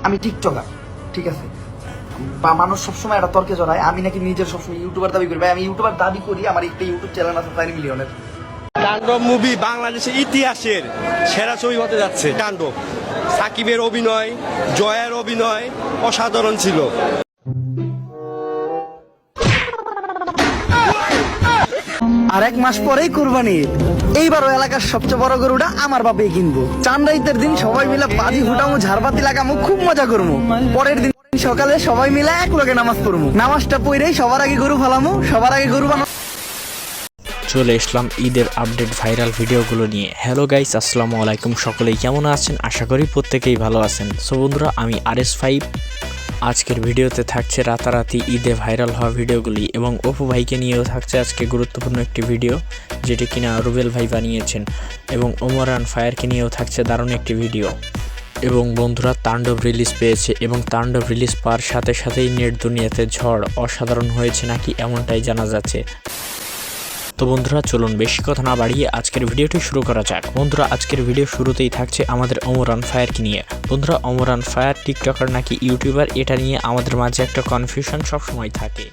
আমি টিকটকার, ঠিক আছে, বা মানুষ সবসময় একটা তর্কে জড়ায় আমি নাকি নিজের সবসময় ইউটিউবার দাবি করি। ভাই আমি ইউটিউবার দাবি করি, আমার একটা ইউটিউব চ্যানেল আছে 4 মিলিয়নের। তাণ্ডব মুভি বাংলাদেশের ইতিহাসের সেরা ছবি হতে যাচ্ছে। তাণ্ডব, সাকিবের অভিনয়, জয়ের অভিনয় অসাধারণ ছিল। আর 1 মাস পরেই কুরবানি ঈদ। এইবারও এলাকার সবচেয়ে বড় গরুটা আমার বাপেই কিনবো। চাঁদাইতের দিন সবাই মিলে বাজি ফুটামো, ঝাড়বাতি লাগামো, খুব মজা করবো। পরের দিন সকালে সবাই মিলে এক লগে নামাজ পড়বো। নামাজটা পড়েই সবার আগে গরু ফালামো, সবার আগে গরু বানাবো। চলে আসলাম ঈদের আপডেট ভাইরাল ভিডিওগুলো নিয়ে। হ্যালো গাইস, আসসালামু আলাইকুম। সকলেই কেমন আছেন? আশা করি প্রত্যেকেই ভালো আছেন। সো বন্ধুরা, আমি RS5। আজকের ভিডিওতে থাকছে রাতারাতি ঈদে ভাইরাল হওয়া ভিডিওগুলি এবং অপু ভাইকে নিয়েও থাকছে আজকে গুরুত্বপূর্ণ একটি ভিডিও, যেটি কিনা রুবেল ভাই বানিয়েছেন, এবং ওমরান ফায়ারকে নিয়েও থাকছে দারুণ একটি ভিডিও। এবং বন্ধুরা, তাণ্ডব রিলিজ পেয়েছে এবং তাণ্ডব রিলিজ পাওয়ার সাথে সাথেই নেট দুনিয়াতে ঝড় অসাধারণ হয়েছে নাকি এমনটাই জানা যাচ্ছে। তো বন্ধুরা, চলুন বেশি কথা না বাড়িয়ে আজকের ভিডিওটি শুরু করা যাক। বন্ধুরা, আজকের ভিডিও শুরুতেই থাকছে আমাদের ওমরান ফায়ারকে নিয়ে। বন্ধুরা, ওমরান ফায়ার টিকটকার নাকি ইউটিউবার, এটা নিয়ে আমাদের মাঝে একটা কনফিউশন সবসময় থাকে।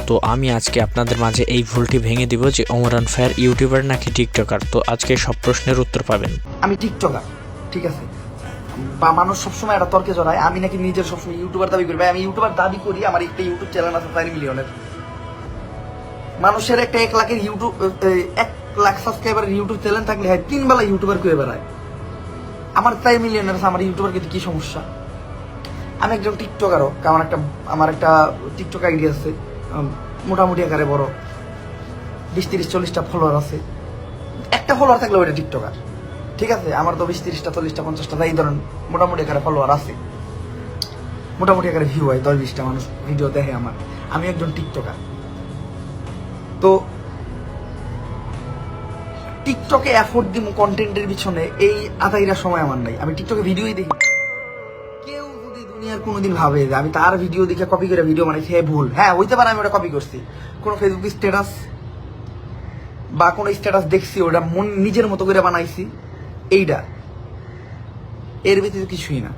তো আমি আজকে আপনাদের মাঝে এই ভুলটি ভেঙে দিব যে ওমরান ফায়ার ইউটিউবার নাকি টিকটকার। তো আজকে সব প্রশ্নের উত্তর পাবেন। আমি টিকটকার, ঠিক আছে, বা মানুষ সবসময় একটা তর্কে জড়ায় আমি নাকি নিজের সবসময় ইউটিউবার দাবি করি। ভাই আমি ইউটিউবার দাবি করি, আমার একটা ইউটিউব চ্যানেল আছে 4 মিলিয়নের। মানুষের একটা 1 লাখের YouTube 1 lakh subscriber YouTube channel থাকলে হয় 3 বেলা ইউটিউবার করে বেড়ায়। আমার 4 মিলিয়নের আছে, আমার ইউটিউবার কিন্তু কি সমস্যা? আমি একজন টিকটকারও, কারণ আমার একটা টিকটক আইডি আছে, মোটামুটি আকারে বড় 20-30-40টা ফলোয়ার আছে। একটা ফলোয়ার থাকলে ওইটা টিকটকার, ঠিক আছে। আমার তো 20-30টা 40টা 50টা এই ধরেন মোটামুটি আকারে ফলোয়ার আছে, মোটামুটি আকারে ভিউ হয়, 10-20টা মানুষ ভিডিও দেখে আমার। আমি একজন টিকটকার। তো টিকটকে এফোর্ট দিব কন্টেন্টের পিছনে, এই আধাইরা সময় আমার নাই। আমি টিকটকে ভিডিওই দেখি। কেউ যদি দুনিয়ার কোনোদিন ভাবে যে আমি তার ভিডিও দেখে কপি করে ভিডিও বানাইছি, ভুল। হ্যাঁ, হইতে পারে আমি ওটা কপি করছি, কোনো ফেসবুক স্ট্যাটাস বা কোনো স্ট্যাটাস দেখছি, ওটা নিজের মতো করে বানাইছি, এইটা এর ভিতরে কিছুই না।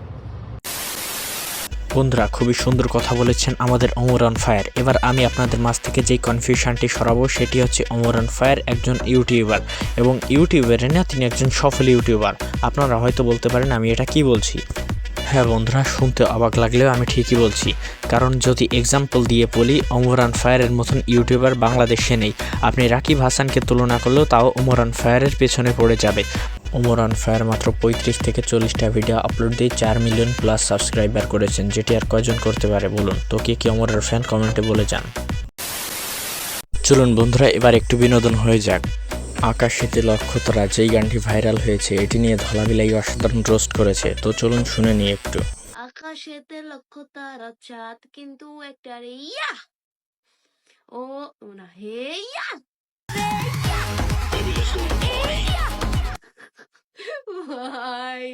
বন্ধুরা, খুবই সুন্দর কথা বলেছেন আমাদের ওমরান ফায়ার। এবার আমি আপনাদের মাঝ থেকে যেই কনফিউশনটি সরাবো সেটি হচ্ছে ওমরান ফায়ার একজন ইউটিউবার, এবং ইউটিউবারে না, তিনি একজন সফল ইউটিউবার। আপনারা হয়তো বলতে পারেন আমি এটা কি বলছি। হ্যাঁ বন্ধুরা, শুনতে অবাক লাগলেও আমি ঠিকই বলছি, কারণ যদি এক্সাম্পল দিয়ে বলি, ওমরান ফায়ারের মতন ইউটিউবার বাংলাদেশে নেই। আপনি রাকিব হাসানকে তুলনা করলেও তাও ওমরান ফায়ারের পেছনে পড়ে যাবে। ওমরান ফায়ার মাত্র 35 থেকে 40টা ভিডিও আপলোড দিয়ে 4 মিলিয়ন প্লাস সাবস্ক্রাইবার করেছেন, যেটি আর কয়জন করতে পারে বলুন? তো কে কি ওমরান ফ্যান কমেন্টে বলে যান। চলুন বন্ধুরা, এবার একটু বিনোদন হয়ে যাক। আকাশেতে নক্ষত্ররা যেই গানটি ভাইরাল হয়েছে, এটি নিয়ে ধলাবিলাই অসাধারণ রোস্ট করেছে। তো চলুন শুনে নিই একটু। আকাশেতে লক্ষ্য তারা চাঁদ কিন্তু একটা রে ইয়া ও না হে ইয়া ভাই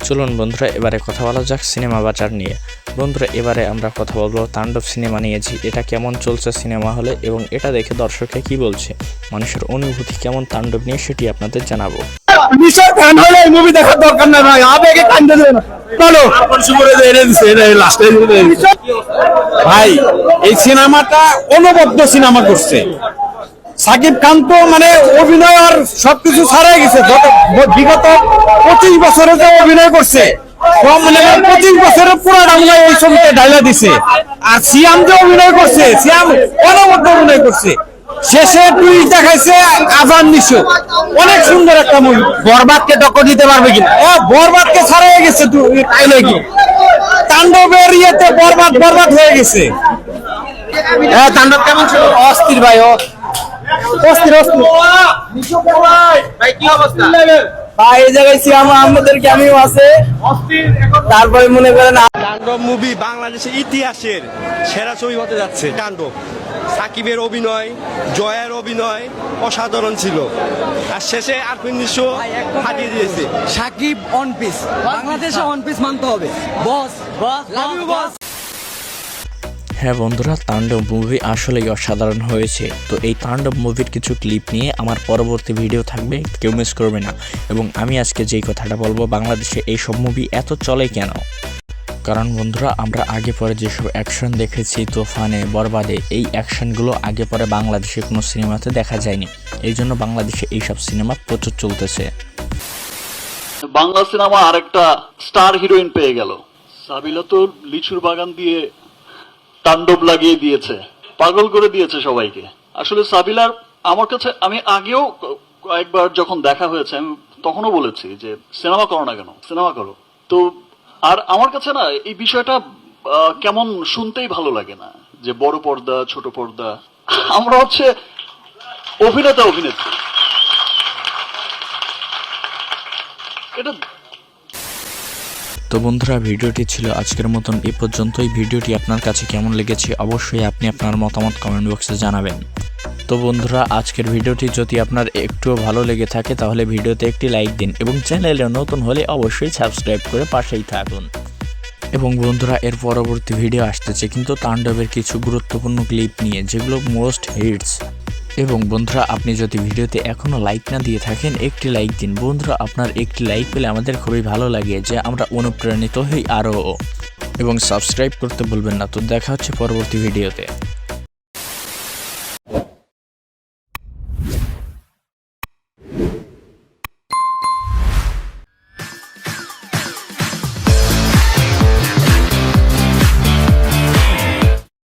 চলুন বন্ধুরা, এবারে কথা বলা যাক সিনেমা বাজার নিয়ে। বন্ধুরা, এবারে আমরা কথা বলবো তাণ্ডব সিনেমা নিয়েছি। এটা কেমন চলছে সিনেমা হলে এবং এটা দেখে দর্শকরা কি বলছে, মানুষের অনুভূতি কেমন তাণ্ডব নিয়ে, সেটি আপনাদের জানাবো। বিষয় ফ্যান হলে এই মুভি দেখার দরকার নাই ভাই, আবেগে কান্দে দেবে না। চলো আকর্ষণ করে এনে দিছে, এটা লাস্টে ভাই। এই সিনেমাটা অনবদ্য সিনেমা করছে সাকিব খান। তো মানে অভিনয় আর সবকিছু ছাড়াই গেছে। বিগত 25 বছরে যে অভিনয় করছে, মানে 25 বছরের পুরো বাংলা এই ছবিতে ডায়লগ দিছে। আর সিয়াম যে অভিনয় করছে, সিয়াম অনবদ্য অভিনয় করছে। শেষে টুইট দেখাইছে আজান নিশো, অনেক সুন্দর একটা মুভি। বরবাদকে টক্কর দিতে পারবে কিনা? বরবাদকে ছাড়াই গেছে ডায়লগে। তাণ্ডবের ইয়েতে বরবাদ হয়ে গেছে। হ্যাঁ, তাণ্ডব কেমন ছিল? অস্থির ভাই, অস্থির। ভাই কি অবস্থা? ভাই এই জায়গায় সিয়ামা আমাদের ক্যামিও আছে, তারপরে মনে করেন তাণ্ডব মুভি বাংলাদেশের ইতিহাসের সেরা ছবি হতে যাচ্ছে। তাণ্ডব, সাকিবের অভিনয়, জয়ের অভিনয় অসাধারণ ছিল, আর শেষে আরফিন নিশো ফাটিয়ে দিয়েছে। সাকিব অন পিস, বাংলাদেশে অন পিস মানতে হবে। বস লাভ ইউ বস। হ্যাঁ বন্ধুরা, তাণ্ডব মুভি আসলেই অসাধারণ হয়েছে। তো এই তাণ্ডব মুভির কিছু ক্লিপ নিয়ে আমার পরবর্তী ভিডিও থাকবে, কেউ মিস করবে না। এবং আমি আজকে যেই কথাটা বলবো, বাংলাদেশে এইসব মুভি এত চলে কেন? কারণ বন্ধুরা, আমরা আগে পরে যেসব অ্যাকশন দেখেছি তুফানে, বরবাদে, এই অ্যাকশনগুলো আগে পরে বাংলাদেশে কোনো সিনেমাতে দেখা যায়নি। এই জন্য বাংলাদেশে এইসব সিনেমা প্রচুর চলতেছে। বাংলা সিনেমা আরেকটা স্টার হিরোইন পেয়ে গেল। সাবিলা তো লিচুর বাগান দিয়ে তাণ্ডব লাগিয়ে দিয়েছে, পাগল করে দিয়েছে সবাইকে। আসলে সাবিলার আমার কাছে, আমি আগেও কয়েকবার যখন দেখা হয়েছে আমি তখনও বলেছি যে সিনেমা করো না কেন, সিনেমা করো। তো আর আমার কাছে না এই বিষয়টা কেমন শুনতেই ভালো লাগে না যে বড় পর্দা ছোট পর্দা। আমরা হচ্ছে অভিনেতা অভিনেত্রী, এটা। তো বন্ধুরা, ভিডিওটি ছিল আজকের মতন এই পর্যন্তই। ভিডিওটি আপনার কাছে কেমন লেগেছে অবশ্যই আপনি আপনার মতামত কমেন্ট বক্সে জানাবেন। তো বন্ধুরা, আজকের ভিডিওটি যদি আপনার একটুও ভালো লেগে থাকে তাহলে ভিডিওতে একটি লাইক দিন এবং চ্যানেলে নতুন হলে অবশ্যই সাবস্ক্রাইব করে পাশেই থাকুন। এবং বন্ধুরা, এর পরবর্তী ভিডিও আসতেছে কিন্তু তাণ্ডবের কিছু গুরুত্বপূর্ণ ক্লিপ নিয়ে, যেগুলো মোস্ট হিটস। এবং বন্ধুরা, আপনি যদি ভিডিওতে এখনও লাইক না দিয়ে থাকেন একটি লাইক দিন। বন্ধুরা, আপনার একটি লাইক পেলে আমাদের খুবই ভালো লাগে, যে আমরা অনুপ্রাণিত হই আরও। এবং সাবস্ক্রাইব করতে ভুলবেন না। তো দেখা হচ্ছে পরবর্তী ভিডিওতে।